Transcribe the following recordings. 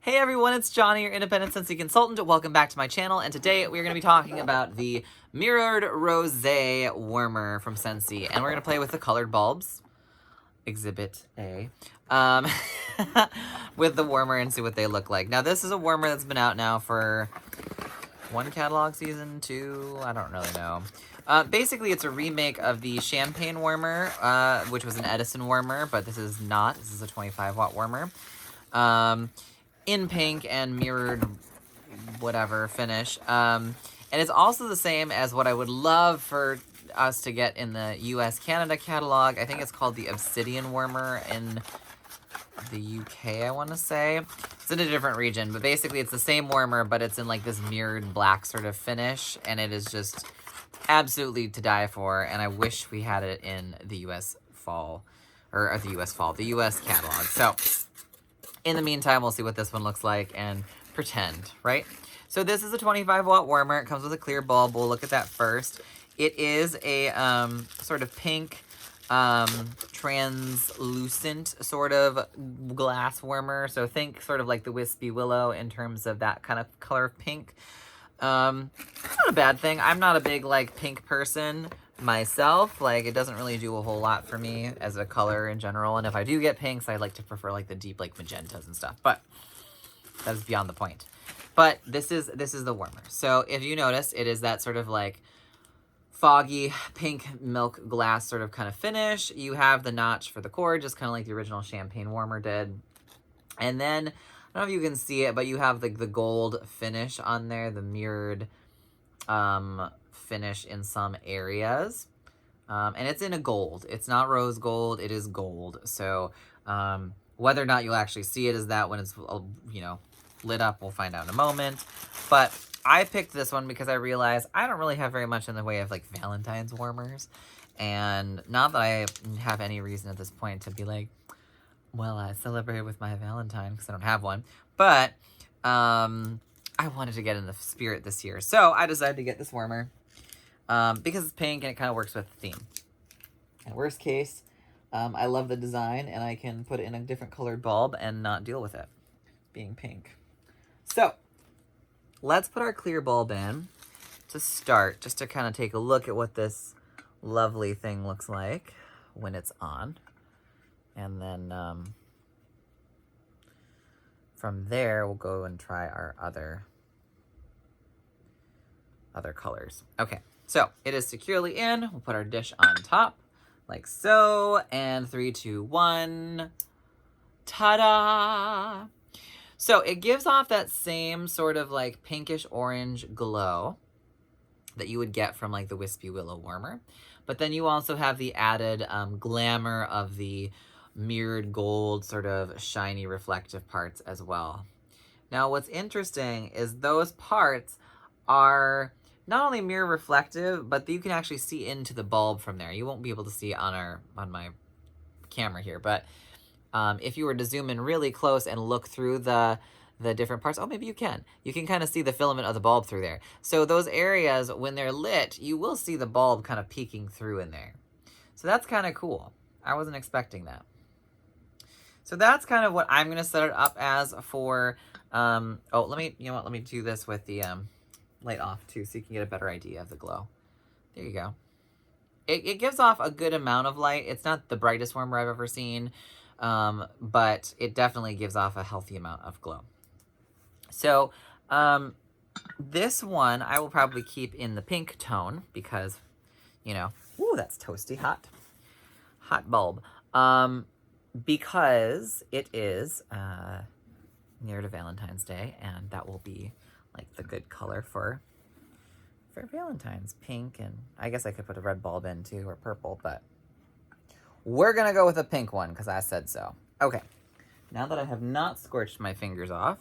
Hey everyone, it's Johnny, your independent Scentsy consultant. Welcome back to my channel, and today we're going to be talking about the Mirrored Rosé Warmer from Scentsy, and we're going to play with the colored bulbs, Exhibit A, with the warmer and see what they look like. Now this is a warmer that's been out now for one catalog season, two, I don't really know. Basically, it's a remake of the Champagne Warmer, which was an Edison warmer, but this is not. This is a 25-watt warmer. In pink and mirrored whatever finish. And it's also the same as what I would love for us to get in the US-Canada catalog. I think it's called the Obsidian Warmer in the UK, I want to say. It's in a different region, but basically it's the same warmer, but it's in like this mirrored black sort of finish, and it is just absolutely to die for, and I wish we had it in the US fall, or the US catalog. So in the meantime, we'll see what this one looks like and pretend, right? So this is a 25-watt warmer. It comes with a clear bulb. We'll look at that first. It is a sort of pink, translucent sort of glass warmer. So think sort of like the Wispy Willow in terms of that kind of color of pink. Not a bad thing. I'm not a big like pink person myself. Like, it doesn't really do a whole lot for me as a color in general, and if I do get pinks, I like to prefer like the deep like magentas and stuff, but that is beyond the point. But this is the warmer. So if you notice, it is that sort of like foggy pink milk glass sort of kind of finish. You have the notch for the cord, just kind of like the original Champagne Warmer did, and then I don't know if you can see it, but you have the gold finish on there, the mirrored finish in some areas, and it's in a gold. It's not rose gold, it is gold. So whether or not you'll actually see it is that when it's, you know, lit up, we'll find out in a moment. But I picked this one because I realized I don't really have very much in the way of like Valentine's warmers, and not that I have any reason at this point to be like, well, I celebrated with my Valentine because I don't have one, but I wanted to get in the spirit this year, so I decided to get this warmer because it's pink and it kind of works with the theme. And worst case, I love the design and I can put it in a different colored bulb and not deal with it being pink. So let's put our clear bulb in to start, just to kind of take a look at what this lovely thing looks like when it's on. And then from there, we'll go and try our other colors. Okay, so it is securely in. We'll put our dish on top, like so. And 3, 2, 1. Ta-da! So it gives off that same sort of like pinkish orange glow that you would get from like the Wispy Willow warmer. But then you also have the added glamour of the mirrored gold, sort of shiny reflective parts as well. Now what's interesting is those parts are not only mirror reflective, but you can actually see into the bulb from there. You won't be able to see on my camera here, but if you were to zoom in really close and look through the different parts, oh, maybe you can kind of see the filament of the bulb through there. So those areas, when they're lit, you will see the bulb kind of peeking through in there. So that's kind of cool. I wasn't expecting that. So that's kind of what I'm going to set it up as for, oh, let me do this with the light off too, so you can get a better idea of the glow. There you go. It gives off a good amount of light. It's not the brightest warmer I've ever seen, but it definitely gives off a healthy amount of glow. So this one I will probably keep in the pink tone because, you know, ooh, that's toasty hot bulb. Because it is near to Valentine's Day, and that will be like the good color for Valentine's. Pink, and I guess I could put a red bulb in too, or purple, but we're gonna go with a pink one because I said so. Okay, now that I have not scorched my fingers off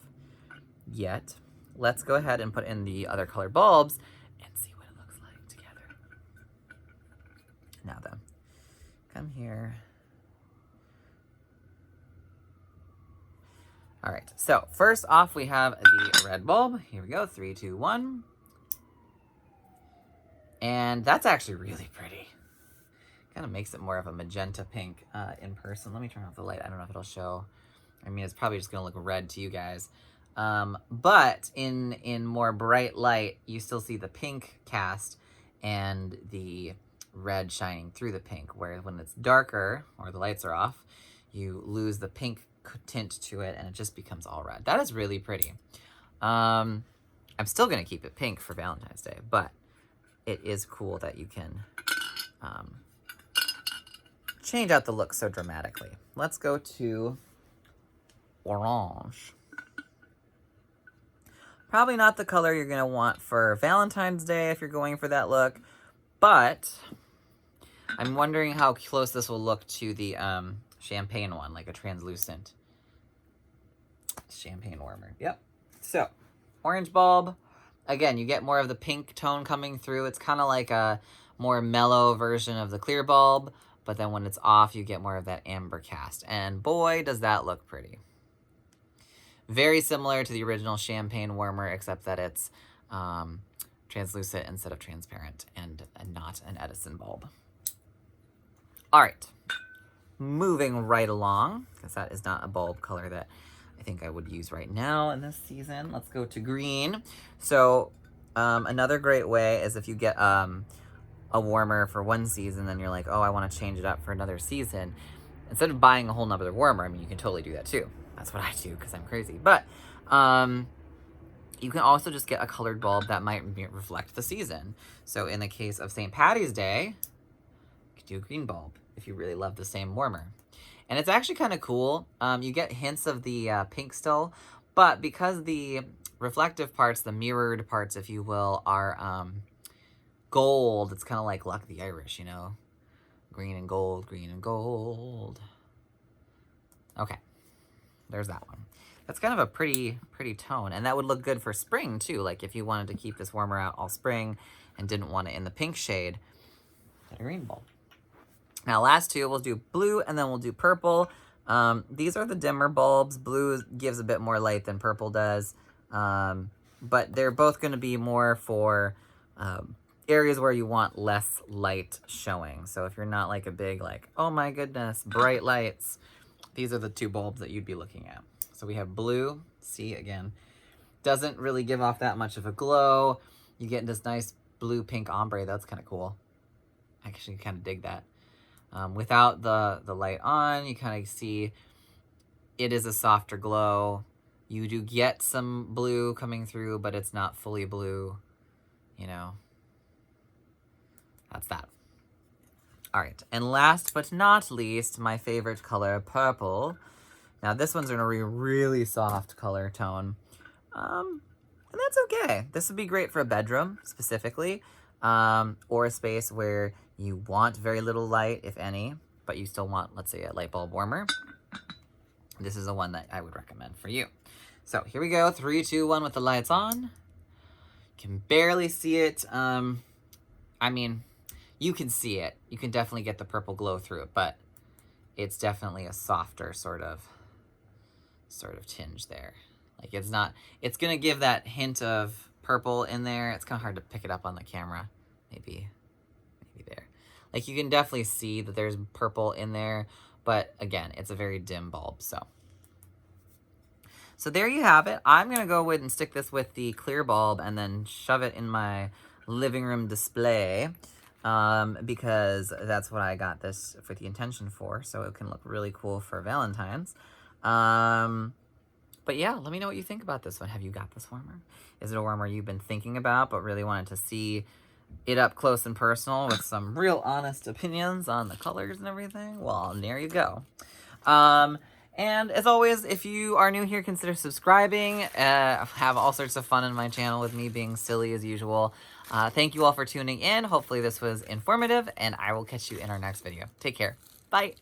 yet, let's go ahead and put in the other color bulbs and see what it looks like together. Now then, come here. All right, so first off, we have the red bulb. Here we go, 3, 2, 1. And that's actually really pretty. Kind of makes it more of a magenta pink in person. Let me turn off the light. I don't know if it'll show. I mean, it's probably just gonna look red to you guys. But in more bright light, you still see the pink cast and the red shining through the pink, whereas when it's darker or the lights are off, you lose the pink tint to it and it just becomes all red. That is really pretty. I'm still gonna keep it pink for Valentine's Day, but it is cool that you can change out the look so dramatically. Let's go to orange. Probably not the color you're gonna want for Valentine's Day if you're going for that look, but I'm wondering how close this will look to the champagne one, like a translucent champagne warmer. Yep. So, orange bulb. Again, you get more of the pink tone coming through. It's kind of like a more mellow version of the clear bulb, but then when it's off, you get more of that amber cast. And boy, does that look pretty. Very similar to the original champagne warmer, except that it's translucent instead of transparent and not an Edison bulb. All right, moving right along, because that is not a bulb color that I think I would use right now in this season. Let's go to green. So another great way is if you get a warmer for one season, then you're like, oh, I want to change it up for another season. Instead of buying a whole nother warmer, I mean, you can totally do that too. That's what I do because I'm crazy. But you can also just get a colored bulb that might reflect the season. So in the case of St. Patty's Day, you could do a green bulb if you really love the same warmer. And it's actually kind of cool. You get hints of the pink still, but because the reflective parts, the mirrored parts, if you will, are gold, it's kind of like Luck of the Irish, you know? Green and gold, green and gold. Okay, there's that one. That's kind of a pretty tone, and that would look good for spring too. Like if you wanted to keep this warmer out all spring and didn't want it in the pink shade, get a green bulb. Now, last two, we'll do blue and then we'll do purple. These are the dimmer bulbs. Blue gives a bit more light than purple does, but they're both going to be more for areas where you want less light showing. So if you're not like a big, like, oh my goodness, bright lights, these are the two bulbs that you'd be looking at. So we have blue. See, again, doesn't really give off that much of a glow. You get this nice blue-pink ombre. That's kind of cool. I actually kind of dig that. Without the light on, you kind of see it is a softer glow. You do get some blue coming through, but it's not fully blue, you know. That's that. All right, and last but not least, my favorite color, purple. Now this one's gonna be a really soft color tone, and that's okay. This would be great for a bedroom, specifically, or a space where you want very little light, if any, but you still want, let's say, a light bulb warmer. This is the one that I would recommend for you. So here we go, 3, 2, 1 with the lights on. Can barely see it. I mean, you can see it. You can definitely get the purple glow through it, but it's definitely a softer sort of tinge there. Like it's gonna give that hint of purple in there. It's kind of hard to pick it up on the camera. Maybe there. Like you can definitely see that there's purple in there, but again, it's a very dim bulb, so there you have it. I'm gonna go ahead and stick this with the clear bulb and then shove it in my living room display, because that's what I got this for the intention for, so it can look really cool for Valentine's. But yeah, let me know what you think about this one. Have you got this warmer? Is it a warmer you've been thinking about but really wanted to see it up close and personal with some real honest opinions on the colors and everything? Well, there you go. And as always, if you are new here, consider subscribing. Have all sorts of fun in my channel with me being silly as usual. Thank you all for tuning in. Hopefully this was informative, and I will catch you in our next video. Take care. Bye.